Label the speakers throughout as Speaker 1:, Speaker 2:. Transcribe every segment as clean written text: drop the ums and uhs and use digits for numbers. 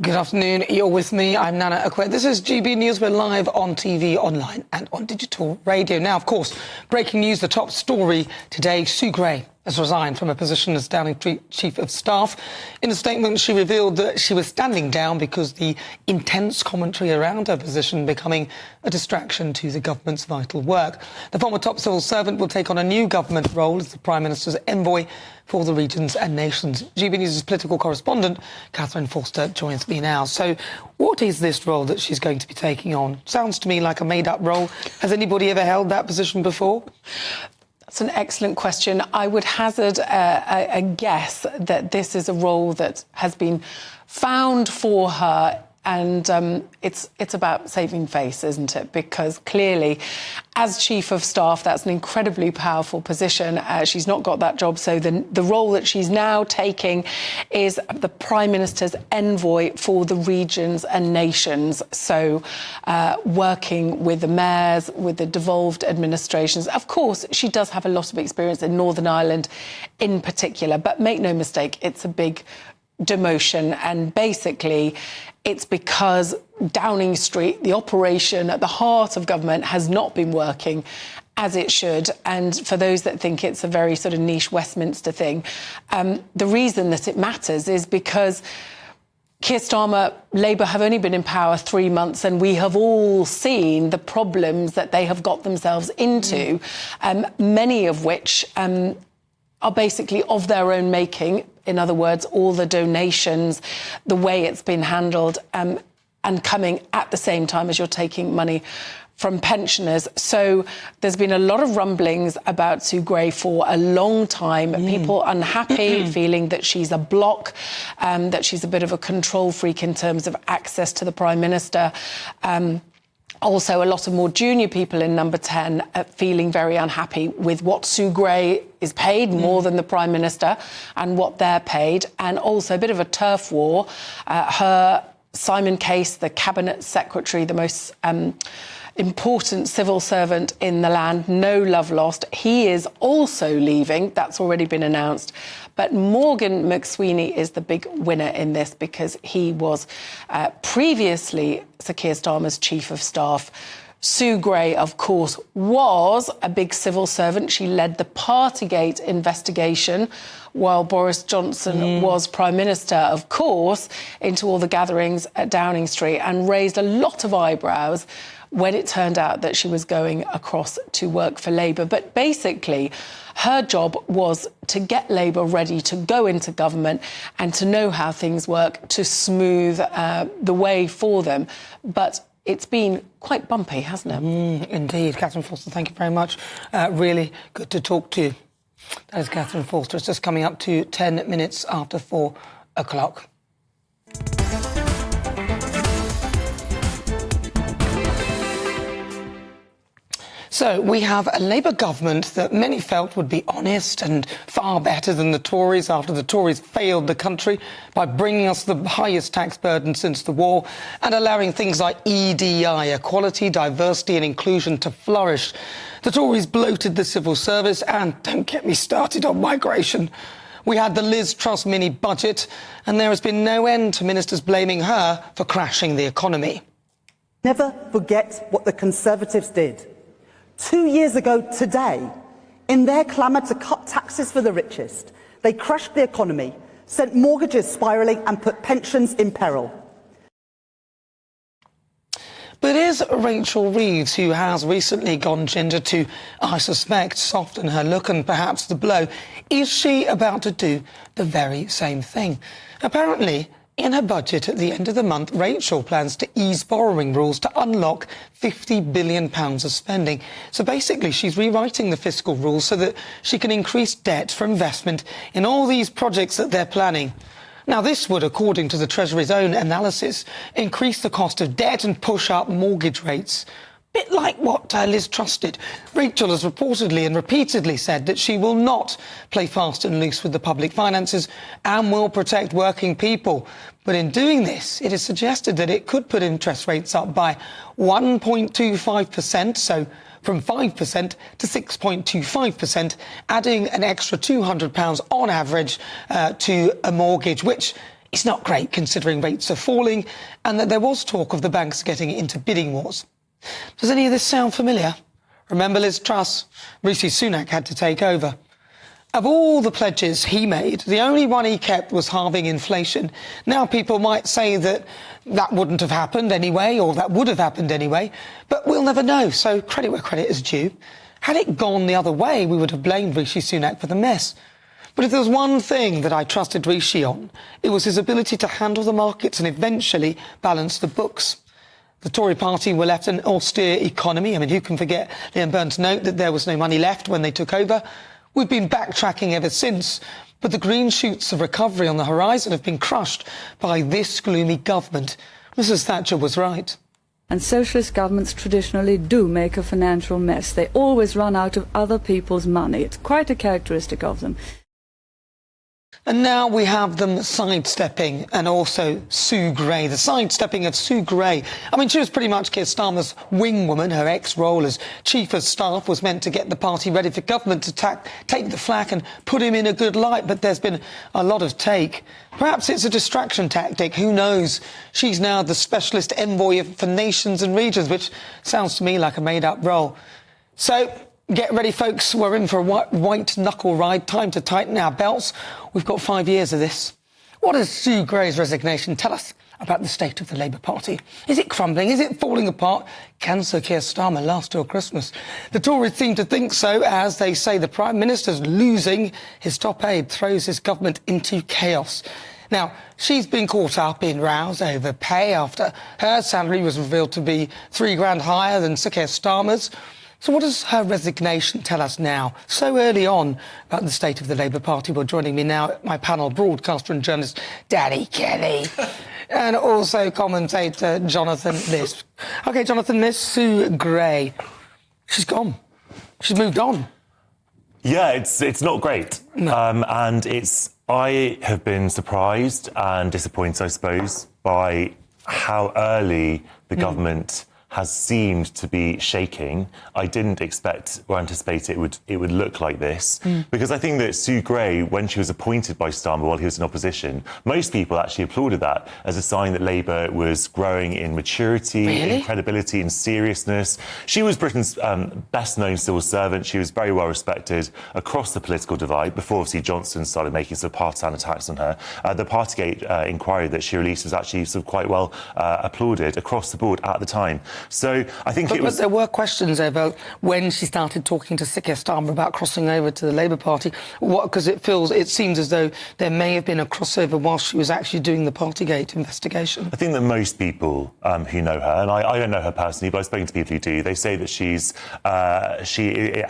Speaker 1: Good afternoon. You're with me. I'm Nana Akua. This is GB News. We're live on TV, online and on digital radio. Now, of course, breaking news, the top story today, Sue Gray has resigned from her position as Downing Street Chief of Staff. In a statement, she revealed that she was standing down because the intense commentary around her position becoming a distraction to the government's vital work. The former top civil servant will take on a new government role as the Prime Minister's envoy for the regions and nations. GB News' political correspondent, Catherine Forster, joins me now. So what is this role that she's going to be taking on? Sounds to me like a made-up role. Has anybody ever held that position before?
Speaker 2: That's an excellent question. I would hazard a guess that this is a role that has been found for her, and it's about saving face, isn't it? Because clearly, as Chief of Staff, that's an incredibly powerful position. She's not got that job, so the role that she's now taking is the Prime Minister's envoy for the regions and nations. So working with the mayors, with the devolved administrations. Of course, she does have a lot of experience in Northern Ireland in particular, but make no mistake, it's a big demotion, and basically it's because Downing Street, the operation at the heart of government, has not been working as it should. And for those that think it's a very sort of niche Westminster thing, the reason that it matters is because Keir Starmer, Labour have only been in power 3 months, and we have all seen the problems that they have got themselves into, many of which are basically of their own making. In other words, all the donations, the way it's been handled, and coming at the same time as you're taking money from pensioners. So there's been a lot of rumblings about Sue Gray for a long time. People unhappy, feeling that she's a block, that she's a bit of a control freak in terms of access to the Prime Minister. Also, a lot of more junior people in Number 10 feeling very unhappy with what Sue Gray is paid, more than the Prime Minister, and what they're paid. And also a bit of a turf war. Simon Case, the Cabinet Secretary, the most important civil servant in the land, no love lost. He is also leaving. That's already been announced. But Morgan McSweeney is the big winner in this, because he was previously Sir Keir Starmer's Chief of Staff. Sue Gray, of course, was a big civil servant. She led the Partygate investigation while Boris Johnson was Prime Minister, of course, into all the gatherings at Downing Street, and raised a lot of eyebrows when it turned out that she was going across to work for Labour. But basically, her job was to get Labour ready to go into government and to know how things work, to smooth the way for them. But it's been quite bumpy, hasn't it?
Speaker 1: Indeed. Catherine Forster, thank you very much. Really good to talk to you. That is Catherine Forster. It's just coming up to 10 minutes after 4 o'clock. So we have a Labour government that many felt would be honest and far better than the Tories after the Tories failed the country by bringing us the highest tax burden since the war and allowing things like EDI, equality, diversity and inclusion, to flourish. The Tories bloated the civil service, and don't get me started on migration. We had the Liz Truss mini budget, and there has been no end to ministers blaming her for crashing the economy.
Speaker 3: Never forget what the Conservatives did 2 years ago today. In their clamour to cut taxes for the richest, they crushed the economy, sent mortgages spiralling and put pensions in peril.
Speaker 1: But is Rachel Reeves, who has recently gone ginger to, I suspect, soften her look and perhaps the blow, is she about to do the very same thing? Apparently, in her budget at the end of the month, Rachel plans to ease borrowing rules to unlock £50 billion of spending. So basically, she's rewriting the fiscal rules so that she can increase debt for investment in all these projects that they're planning. Now, this would, according to the Treasury's own analysis, increase the cost of debt and push up mortgage rates. Bit like what Liz Truss did. Rachel has reportedly and repeatedly said that she will not play fast and loose with the public finances and will protect working people. But in doing this, it is suggested that it could put interest rates up by 1.25%, so from 5% to 6.25%, adding an extra £200 on average to a mortgage, which It's not great considering rates are falling and that there was talk of the banks getting into bidding wars. Does any of this sound familiar? Remember Liz Truss? Rishi Sunak had to take over. Of all the pledges he made, the only one he kept was halving inflation. Now people might say that that wouldn't have happened anyway, or that would have happened anyway, but we'll never know, so credit where credit is due. Had it gone the other way, we would have blamed Rishi Sunak for the mess. But if there was one thing that I trusted Rishi on, it was his ability to handle the markets and eventually balance the books. The Tory party were left an austere economy. I mean, who can forget Liam Byrne's note that there was no money left when they took over? We've been backtracking ever since, but the green shoots of recovery on the horizon have been crushed by this gloomy government. Mrs Thatcher was right.
Speaker 4: And socialist governments traditionally do make a financial mess. They always run out of other people's money. It's quite a characteristic of them.
Speaker 1: And now we have them sidestepping, and also Sue Gray, the sidestepping of Sue Gray. I mean, she was pretty much Keir Starmer's wingwoman. Her ex-role as Chief of Staff was meant to get the party ready for government to take the flak and put him in a good light, but there's been a lot of take. Perhaps it's a distraction tactic, who knows? She's now the specialist envoy for nations and regions, which sounds to me like a made-up role. So get ready, folks. We're in for a white knuckle ride. Time to tighten our belts. We've got 5 years of this. What does Sue Gray's resignation tell us about the state of the Labour Party? Is it crumbling? Is it falling apart? Can Sir Keir Starmer last till Christmas? The Tories seem to think so, as they say the Prime Minister's losing. His top aide throws his government into chaos. Now, she's been caught up in rows over pay after her salary was revealed to be £3,000 higher than Sir Keir Starmer's. So what does her resignation tell us now, so early on, about the state of the Labour Party? Well, joining me now at my panel, broadcaster and journalist Danny Kelly, and also commentator Jonathan Lisp. OK, Jonathan, Miss Sue Gray, she's gone. She's moved on.
Speaker 5: Yeah, it's not great.
Speaker 1: No.
Speaker 5: And I have been surprised and disappointed, I suppose, by how early the government has seemed to be shaking. I didn't expect or anticipate it would look like this, because I think that Sue Gray, when she was appointed by Starmer while he was in opposition, most people actually applauded that as a sign that Labour was growing in maturity, in credibility, in seriousness. She was Britain's best-known civil servant. She was very well respected across the political divide before, obviously, Johnson started making sort of partisan attacks on her. The Partygate inquiry that she released was actually sort of quite well applauded across the board at the time. So I think
Speaker 1: But there were questions over when she started talking to Sir Keir Starmer about crossing over to the Labour Party. Because it seems as though there may have been a crossover while she was actually doing the Partygate investigation.
Speaker 5: I think that most people who know her, and I don't know her personally, but I've spoken to people who do, they say that she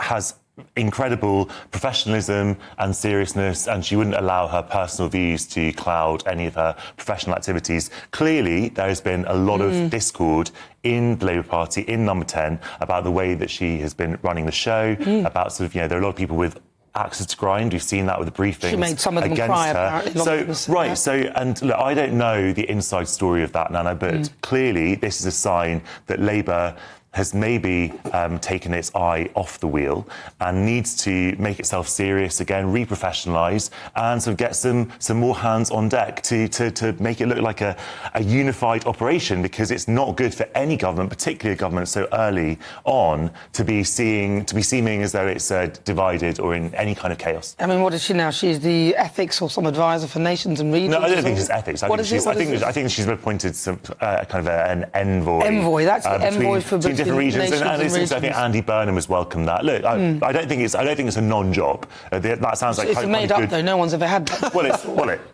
Speaker 5: has incredible professionalism and seriousness, and she wouldn't allow her personal views to cloud any of her professional activities. Clearly, there has been a lot of discord in the Labour Party, in Number 10, about the way that she has been running the show, about sort of, there are a lot of people with axes to grind. We've seen that with the briefings.
Speaker 1: She made some of them
Speaker 5: against
Speaker 1: cry,
Speaker 5: her.
Speaker 1: apparently.
Speaker 5: And look, I don't know the inside story of that, Nana, but clearly this is a sign that Labour has maybe taken its eye off the wheel and needs to make itself serious again, re-professionalise, and sort of get some more hands on deck to make it look like a unified operation, because it's not good for any government, particularly a government so early on, to be seeming as though it's divided or in any kind of chaos.
Speaker 1: I mean, what is she now? She's the ethics or some advisor for nations and regions?
Speaker 5: No, I don't think it's ethics. I think she's appointed some kind of an envoy.
Speaker 1: Envoy, that's the envoy for
Speaker 5: different regions, and it seems I think Andy Burnham has welcomed that. Look, I don't think it's a non-job. That sounds like
Speaker 1: it's made up though. No one's ever had that.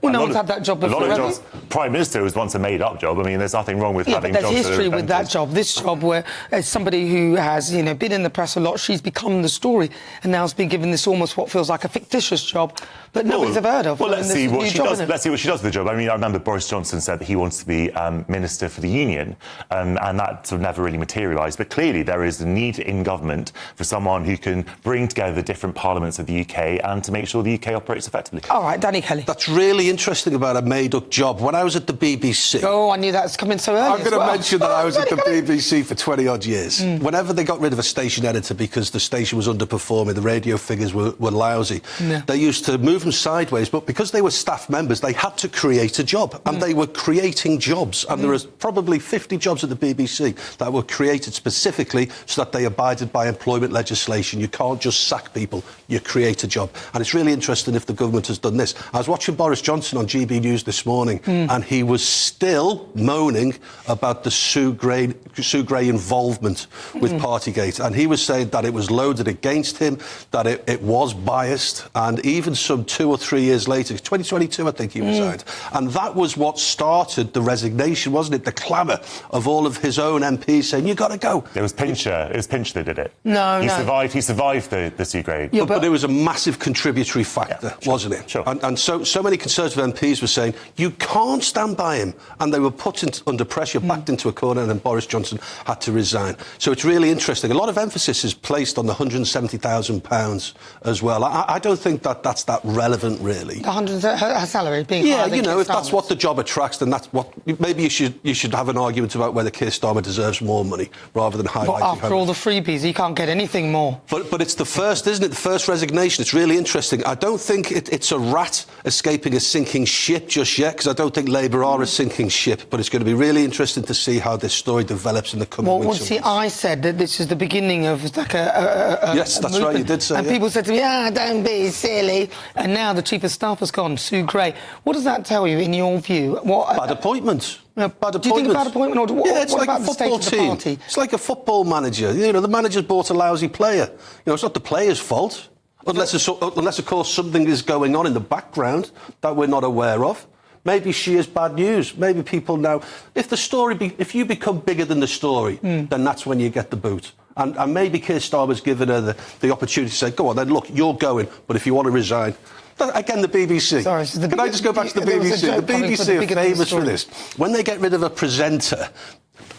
Speaker 1: No one's had that job before.
Speaker 5: A lot of jobs. Prime Minister was once a made-up job. I mean, there's nothing wrong with having jobs.
Speaker 1: But there's history with that job. This job, where as somebody who has been in the press a lot, she's become the story, and now has been given this almost what feels like a fictitious job, but nobody's ever heard of.
Speaker 5: Well, let's see what she does. Let's see what she does with the job. I mean, I remember Boris Johnson said that he wants to be Minister for the Union, and that sort of never really materialised. but clearly there is a need in government for someone who can bring together the different parliaments of the UK and to make sure the UK operates effectively.
Speaker 1: All right, Danny Kelly.
Speaker 6: That's really interesting about a made-up job. When I was at the BBC...
Speaker 1: Oh, I knew that was coming so early.
Speaker 6: I'm going to mention that I was at the
Speaker 1: Danny Kelly.
Speaker 6: BBC for 20-odd years. Whenever they got rid of a station editor because the station was underperforming, the radio figures were lousy, they used to move them sideways, but because they were staff members, they had to create a job, and they were creating jobs, and there was probably 50 jobs at the BBC that were created specifically so that they abided by employment legislation. You can't just sack people, you create a job. And it's really interesting if the government has done this. I was watching Boris Johnson on GB News this morning, and he was still moaning about the Sue Gray involvement with Partygate, and he was saying that it was loaded against him, that it was biased, and even some 2 or 3 years later, 2022 I think he resigned, and that was what started the resignation, wasn't it? The clamour of all of his own MPs saying, "You got to go."
Speaker 5: It was Pincher that did it.
Speaker 1: No,
Speaker 5: he survived the Sue Gray.
Speaker 1: Yeah,
Speaker 6: but it was a massive contributory factor, wasn't it?
Speaker 5: Sure.
Speaker 6: And so many Conservative MPs were saying, you can't stand by him. And they were put under pressure, backed into a corner, and then Boris Johnson had to resign. So it's really interesting. A lot of emphasis is placed on the £170,000 as well. I don't think that's that relevant, really.
Speaker 1: Her salary being
Speaker 6: Yeah,
Speaker 1: higher than
Speaker 6: you know,
Speaker 1: Keir
Speaker 6: if that's
Speaker 1: Starmer's.
Speaker 6: what the job attracts, then that's what... Maybe you should have an argument about whether Keir Starmer deserves more money rather than highlighting...
Speaker 1: But after all the freebies, he can't get anything more.
Speaker 6: But it's the first, isn't it? The first resignation. It's really interesting. I don't think it's a rat escaping a sinking ship just yet, because I don't think Labour are a sinking ship. But it's going to be really interesting to see how this story develops in the coming weeks.
Speaker 1: Well, see, I said that this is the beginning of like a
Speaker 6: yes, that's right, you did say.
Speaker 1: And
Speaker 6: yeah.
Speaker 1: people said to me, don't be silly. And now the Chief of Staff has gone, Sue Gray. What does that tell you, in your view?
Speaker 6: Bad appointment.
Speaker 1: Bad appointment. Do you think a bad appointment? Or
Speaker 6: Yeah, it's
Speaker 1: what
Speaker 6: like
Speaker 1: about
Speaker 6: a
Speaker 1: the state
Speaker 6: football
Speaker 1: of the
Speaker 6: team.
Speaker 1: party?
Speaker 6: It's like a football manager. You know, the manager's bought a lousy player. You know, it's not the player's fault. Unless, of course, something is going on in the background that we're not aware of. Maybe she is bad news. Maybe people now... If you become bigger than the story, then that's when you get the boot. And maybe Keir Starmer's given her the opportunity to say, go on, then, look, you're going, but if you want to resign... Again, the BBC.
Speaker 1: Sorry, so
Speaker 6: Can I just go back to the BBC? The BBC are famous for this. When they get rid of a presenter...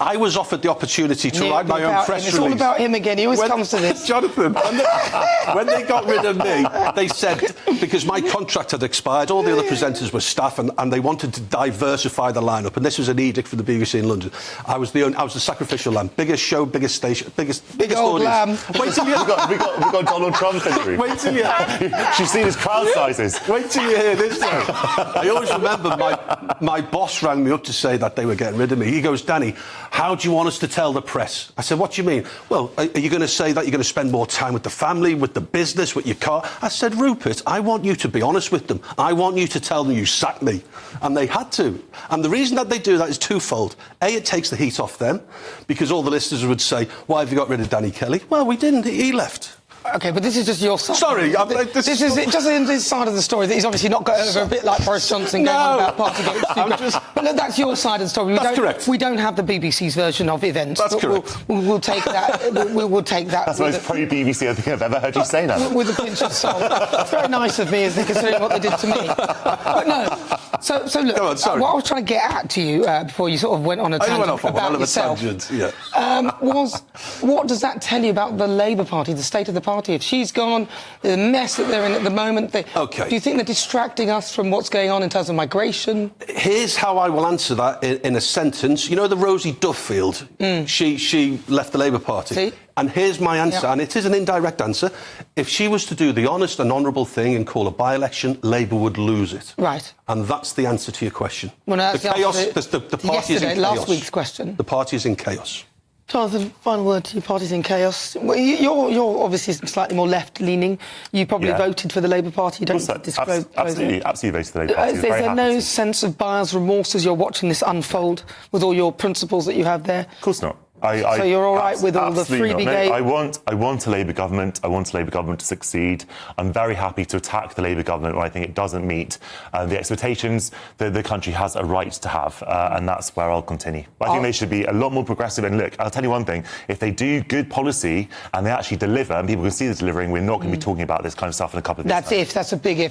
Speaker 6: I was offered the opportunity to write my own press release.
Speaker 1: It's all about him again. He always comes to this.
Speaker 6: Jonathan, when they got rid of me, they said, because my contract had expired, all the other presenters were staff, and they wanted to diversify the lineup. And this was an edict from the BBC in London. I was the sacrificial lamb. Biggest show, biggest station, biggest
Speaker 1: old
Speaker 6: audience.
Speaker 1: lamb.
Speaker 6: Wait till you...
Speaker 5: we got Donald Trump in the room.
Speaker 6: Wait till you...
Speaker 5: She's seen his crowd sizes.
Speaker 6: Wait till you hear this now. I always remember my boss rang me up to say that they were getting rid of me. He goes, Danny, how do you want us to tell the press? I said, what do you mean? Well, are you going to say that you're going to spend more time with the family, with the business, with your car? I said, Rupert, I want you to be honest with them. I want you to tell them you sacked me. And they had to. And the reason that they do that is twofold. A, it takes the heat off them, because all the listeners would say, why have you got rid of Danny Kelly? Well, we didn't. He left.
Speaker 1: OK, but this is just your side.
Speaker 6: Sorry,
Speaker 1: this is just in this side of the story that he's obviously not got over, a bit like Boris Johnson going on about Partygate. But look, that's your side of the story.
Speaker 6: That's correct.
Speaker 1: We don't have the BBC's version of events.
Speaker 6: That's correct.
Speaker 1: We'll take that. We'll take that.
Speaker 5: That's the most pro-BBC I think I've ever heard you say that.
Speaker 1: With a pinch of salt. It's very nice of me, isn't it, considering what they did to me. But no. So look,
Speaker 6: Go on, sorry.
Speaker 1: what I was trying to get at to you before you sort of went on a tangent about yourself, was what does that tell you about the Labour Party, the state of the party? If she's gone, the mess that they're in at the moment, do you think they're distracting us from what's going on in terms of migration?
Speaker 6: Here's how I will answer that in a sentence. You know the Rosie Duffield? She left the Labour Party.
Speaker 1: See?
Speaker 6: And here's my answer, and it is an indirect answer. If she was to do the honest and honourable thing and call a by-election, Labour would lose it.
Speaker 1: Right.
Speaker 6: And that's the answer to your question.
Speaker 1: Well, no,
Speaker 6: the chaos, the party is in chaos.
Speaker 1: Last week's question.
Speaker 6: The party is in chaos.
Speaker 1: Jonathan, final word to your party's in chaos. Well, you're obviously slightly more left-leaning. You probably voted for the Labour Party. You don't need to disclose
Speaker 5: absolutely voted for the Labour Party.
Speaker 1: Is there no sense of buyer's remorse as you're watching this unfold with all your principles that you have there?
Speaker 5: Of course not.
Speaker 1: So you're all right with all the freebie
Speaker 5: no,
Speaker 1: gate?
Speaker 5: I want a Labour government. I want a Labour government to succeed. I'm very happy to attack the Labour government when I think it doesn't meet the expectations that the country has a right to have, and that's where I'll continue. But I think they should be a lot more progressive. And look, I'll tell you one thing: if they do good policy and they actually deliver, and people can see they're delivering, we're not going to be talking about this kind of stuff in a couple of years.
Speaker 1: That's a big if.